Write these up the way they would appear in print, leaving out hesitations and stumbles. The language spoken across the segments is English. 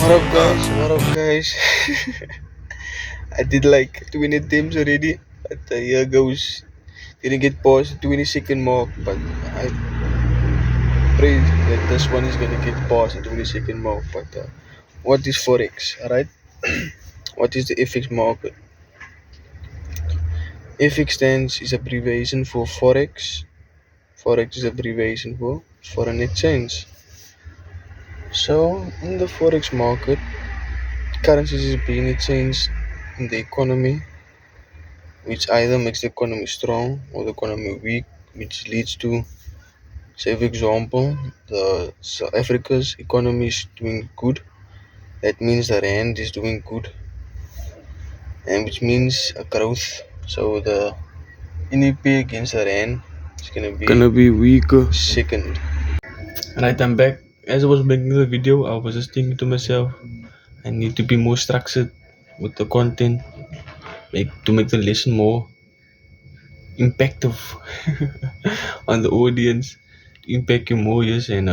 What up, guys? What up, guys? I did like 20 attempts already, but here goes. Didn't get past the 20-second mark, but I pray that this one is gonna get past the 20-second mark. But what is forex? Alright, what is the FX market? FX stands is abbreviation for forex. Forex is abbreviation for foreign exchange. So in the forex market, currencies is being exchanged in the economy, which either makes the economy strong or the economy weak, which leads to, say for example, the South Africa's economy is doing good. That means the rand is doing good, and which means a growth. So the NEP against the rand is gonna be weaker. Second. Right, I'm back. As I was making the video, I was just thinking to myself, I need to be more structured with the content, to make the lesson more impactful on the audience, to impact you more, yes, and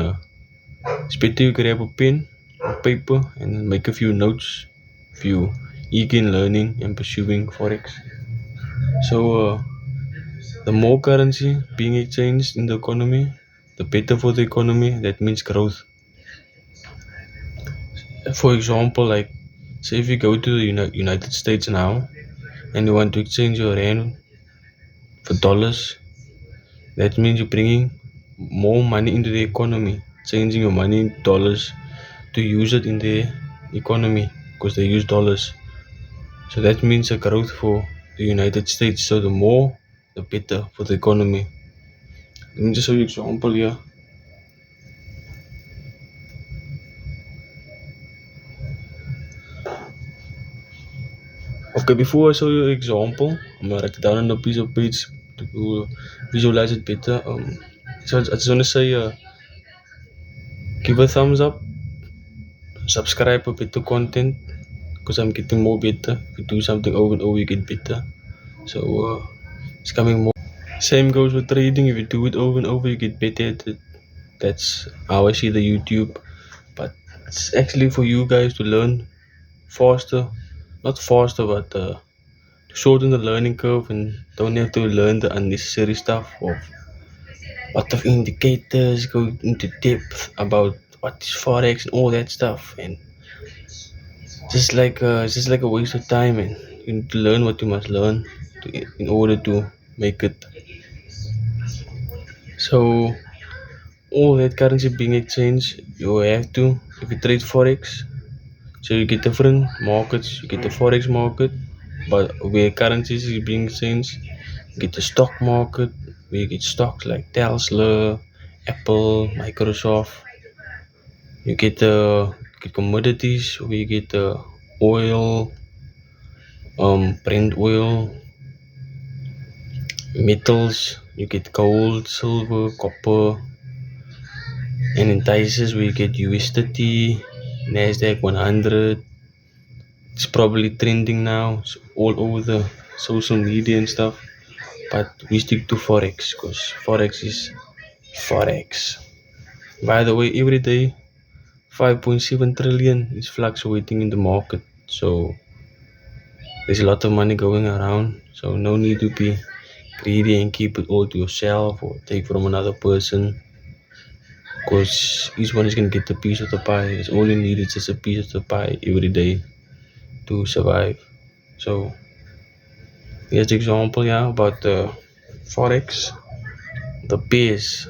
it's better you grab a pen or paper and make a few notes if you eager in learning and pursuing forex. So the more currency being exchanged in the economy, the better for the economy. That means growth. For example, like say if you go to the United States now and you want to exchange your rand for dollars, that means you're bringing more money into the economy, changing your money into dollars to use it in the economy because they use dollars. So that means a growth for the United States. So the more, the better for the economy. Let me just show you an example here. Okay, before I show you an example, I'm gonna write it down on a piece of page to visualize it better. So I just want to say, give a thumbs up, subscribe for better content, because I'm getting more better. If you do something over and over, you get better. So it's coming more. Same goes with trading. If you do it over and over, you get better at it. That's how I see the YouTube. But it's actually for you guys to learn faster, not faster, but to shorten the learning curve and don't have to learn the unnecessary stuff of lot of indicators, go into depth about what is forex and all that stuff, and it's just like a waste of time. And you need to learn what you must learn in order to make it. So all that currency being exchanged, you have to, if you trade forex, so you get different markets. You get the forex market, but where currencies is being exchanged. You get the stock market, where you get stocks like Tesla, Apple, Microsoft. You get the commodities, where you get the oil, Brent oil, metals. You get gold, silver, copper, and indices where you get US30, Nasdaq 100. It's probably trending now. It's all over the social media and stuff. But we stick to forex because forex is forex. By the way, every day 5.7 trillion is fluctuating in the market. So there's a lot of money going around. So no need to be greedy and keep it all to yourself or take from another person, because each one is going to get a piece of the pie. It's all you need is just a piece of the pie every day to survive. So here's the example, about the forex, the pairs.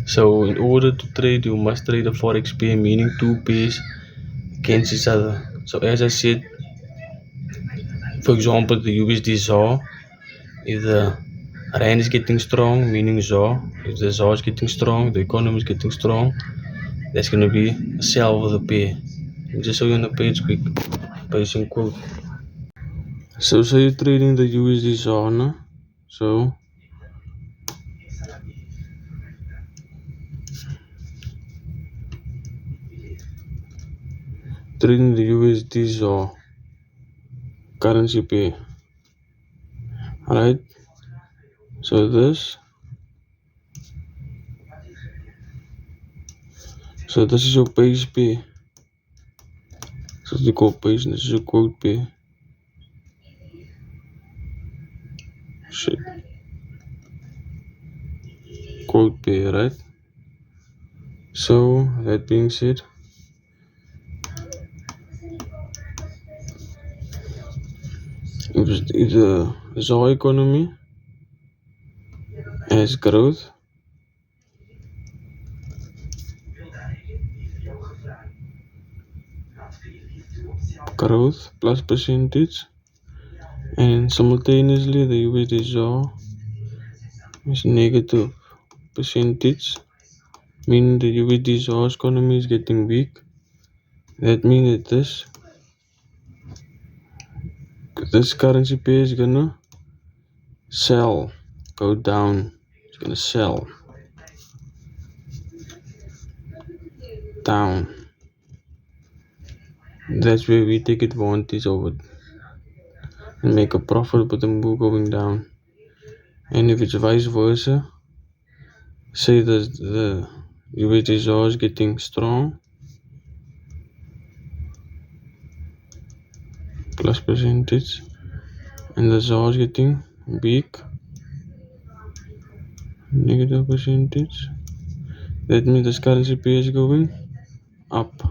So in order to trade, you must trade a forex pair, meaning two pairs against each other. So as I said, for example, the USD ZAR, if the rand is getting strong, meaning ZAR. If the ZAR is getting strong, the economy is getting strong, that's going to be a sell of the pair. Let me just show you on the page quick. Pricing quote. So you're trading the USD ZAR, no? So trading the USD ZAR currency pair. Alright. So this is your base pair. So the quote page, this is a quote pair. Shit. Quote pair, right? So that being said, if the ZAR economy has growth, plus percentage, and simultaneously the USD ZAR is negative percentage, meaning the USD ZAR economy is getting weak. That means that this currency pair is gonna sell, go down. It's gonna sell down. That's where we take advantage of it and make a profit with the move going down. And if it's vice versa, say the USD ZAR is getting strong, plus percentage, and the ZAR is getting weak, negative percentage. That means this currency pair is going up.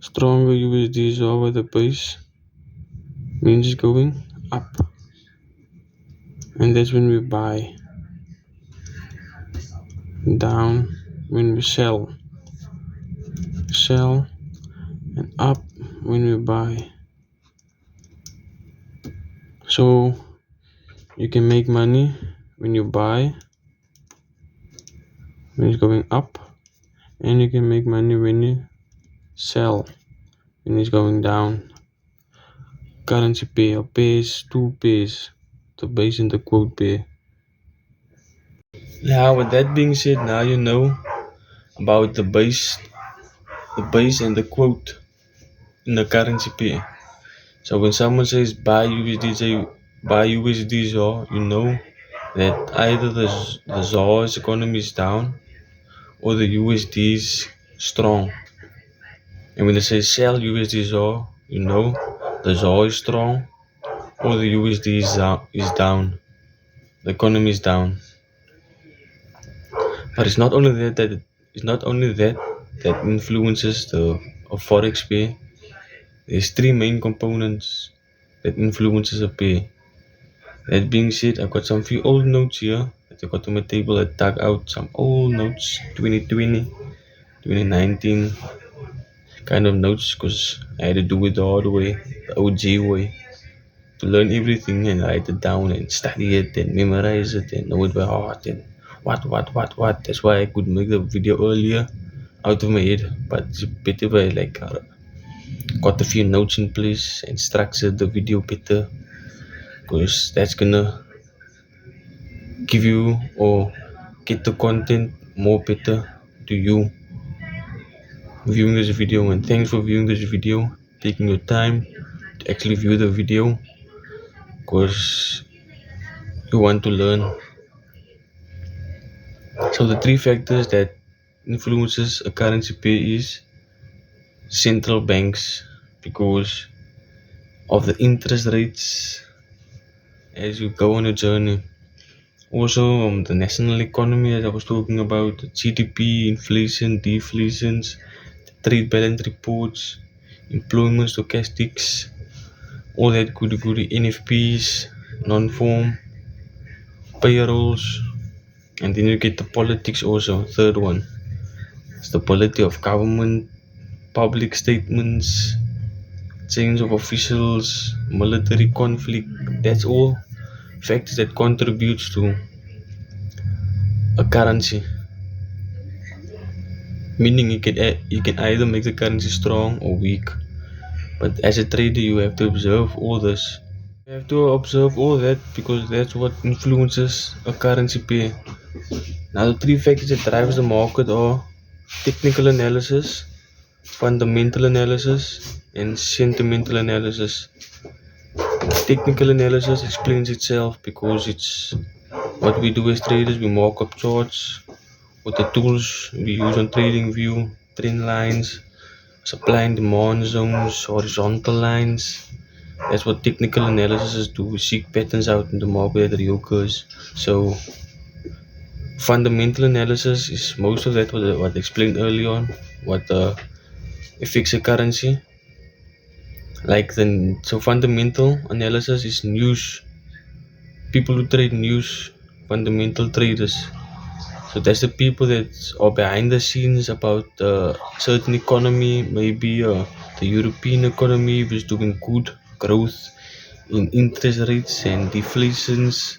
Stronger USD ZAR with the base means it's going up, and that's when we buy. Down when we sell, and up when we buy. So you can make money when you buy, when it's going up, and you can make money when you sell, when it's going down. Currency pair, or pairs, two pairs, the base and the quote pair. Now with that being said, now you know about the base and the quote in the currency pair. So when someone says buy USD ZAR, you know that either the ZAR's economy is down or the USD is strong. And when they say sell USD ZAR, you know the ZAR is strong or the USD is down. The economy is down. But it's not only that influences the forex pair. There's three main components that influences a pair. That being said, I've got some few old notes here that I got on my table. I dug out some old notes, 2020, 2019 kind of notes, because I had to do it the hard way, the OG way, to learn everything and write it down and study it and memorize it and know it by heart and what. That's why I could make the video earlier out of my head, but it's better if I got a few notes in place and structured the video better, because that's gonna give you or get the content more better to you viewing this video. And thanks for viewing this video, taking your time to actually view the video, because you want to learn. So the three factors that influences a currency pair is central banks, because of the interest rates as you go on a journey. Also, the national economy, as I was talking about, the GDP, inflation, deflations, trade balance reports, employment statistics, all that goody, NFPs, non-form, payrolls, and then you get the politics also, third one. It's the polity of government, public statements, change of officials, military conflict. That's all factors that contributes to a currency. Meaning you can either make the currency strong or weak. But as a trader, you have to observe all this. You have to observe all that, because that's what influences a currency pair. Now the three factors that drives the market are technical analysis, fundamental analysis, and sentimental analysis. Technical analysis explains itself, because it's what we do as traders. We mark up charts with the tools we use on TradingView, trend lines, supply and demand zones, horizontal lines. That's what technical analysis is to seek patterns out in the market that reoccurs. So fundamental analysis is most of that what I explained early on, what affects a currency. Like then, so fundamental analysis is news. People who trade news, fundamental traders. So that's the people that are behind the scenes about certain economy, maybe the European economy was doing good growth in interest rates and deflations.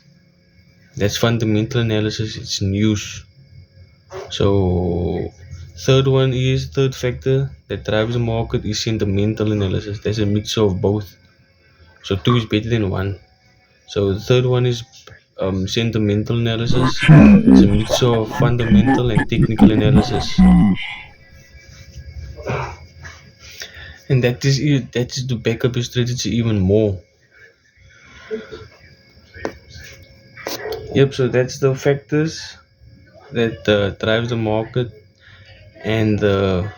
That's fundamental analysis. It's news. So third factor that drives the market is sentimental analysis. There's a mix of both. So two is better than one. So the third one is sentimental analysis. It's a mix of fundamental and technical analysis, and that is to back up your strategy even more. Yep. So that's the factors that drives the market and the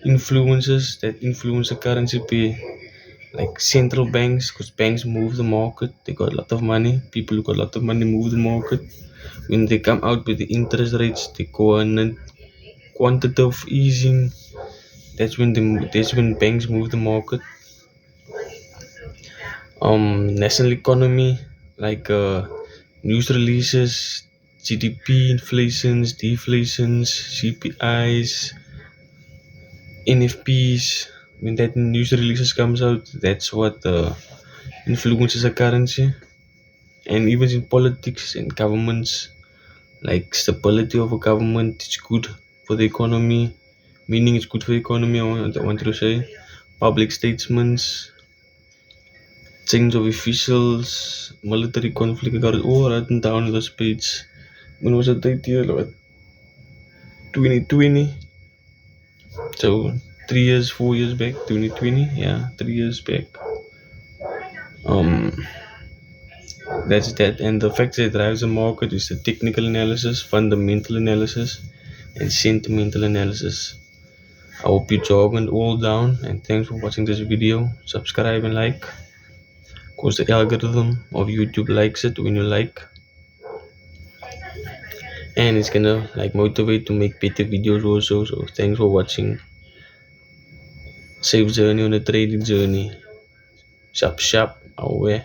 influences that influence the currency pair, like central banks, because banks move the market. They got a lot of money. People who got a lot of money move the market. When they come out with the interest rates, they go on a quantitative easing. That's when banks move the market. National economy, like news releases, GDP, inflations, deflations, CPIs, NFPs. When that news releases comes out, that's what influences a currency. And even in politics and governments, like stability of a government, it's good for the economy. Meaning it's good for the economy. I want to say, public statements, change of officials, military conflict. I got it all written down on this page. When was it? Date year? Like 2020. So 3 years, 4 years back. 2020. Yeah, 3 years back. Um, that's that. And the fact that drives the market is the technical analysis, fundamental analysis, and sentimental analysis. I hope you jogged all down, and thanks for watching this video. Subscribe and like, cause the algorithm of YouTube likes it when you like, and it's gonna like motivate to make better videos also. So thanks for watching. Safe journey on the trading journey. Sharp, sharp, away.